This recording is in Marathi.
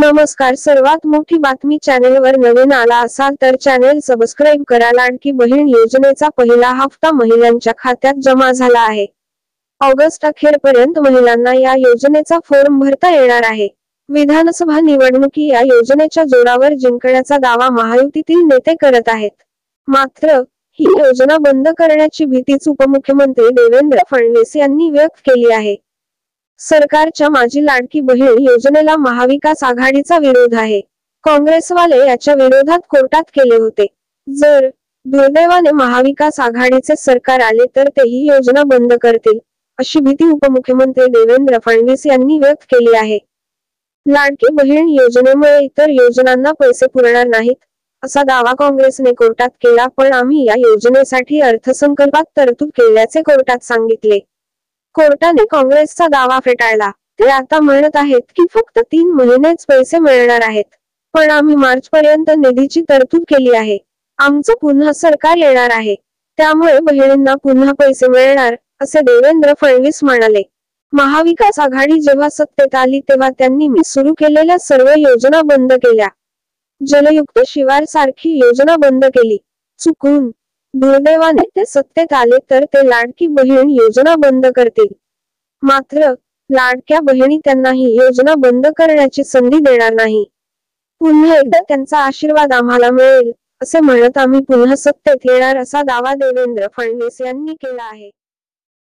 नमस्कार. सर्वात मोठी बातमी. चॅनेलवर नवीन आला असाल तर चॅनेल सबस्क्राईब करा. लाडकी बहीण योजनेचा पहिला हप्ता महिलांच्या खात्यात जमा झाला आहे. ऑगस्ट अखेरपर्यंत महिलांना या योजनेचा फॉर्म भरता येणार आहे. विधानसभा निवडणुकी या योजनेच्या जोरावर जिंकण्याचा दावा महायुतीतील नेते करत आहेत. मात्र ही योजना बंद करण्याची भीतीच उपमुख्यमंत्री देवेंद्र फडणवीस यांनी व्यक्त केली आहे. सरकारच्या माझी लाडकी बहीण योजनेला महाविकास आघाडीचा विरोध आहे. काँग्रेसवाले याच्या विरोधात कोर्टात केले होते. जर दुर्दैवाने महाविकास आघाडीचे सरकार आले तर ते ही योजना बंद करतील, अशी भीती उपमुख्यमंत्री देवेंद्र फडणवीस यांनी व्यक्त केली आहे. लाडकी बहीण योजनेमुळे इतर योजनांना पैसे पुरणार नाहीत, असा दावा काँग्रेसने कोर्टात केला. पण आम्ही या योजनेसाठी अर्थसंकल्पात तरतूद केल्याचे कोर्टात सांगितले. कोर्टाने काँग्रेसचा दावा फेटाळला. ते आता म्हणत आहेत की फक्त 3 महिनेच पैसे मिळणार आहेत. पण आम्ही मार्चपर्यंत निधीची तरतूद केली आहे. आमचं पुन्हा सरकार येणार आहे, त्यामुळे बहिणींना पुन्हा पैसे मिळणार, असे देवेंद्र फडणवीस म्हणाले. महाविकास आघाडी जेव्हा सत्तेत आली तेव्हा त्यांनी मी सुरू केलेल्या सर्व योजना बंद केल्या. जलयुक्त शिवार सारखी योजना बंद केली. चुकून दुर्दैवाने ते सत्तेत आले तर ते लाडकी बहीण योजना बंद करतील. मात्र लाडक्या बहिणी त्यांना ही योजना बंद करण्याची संधी देणार नाही. पुन्हा एकदा त्यांचा आशीर्वाद आम्हाला मिळेल, असे म्हणत आम्ही पुन्हा सत्तेत येणार, असा दावा देवेंद्र फडणवीस यांनी केला आहे.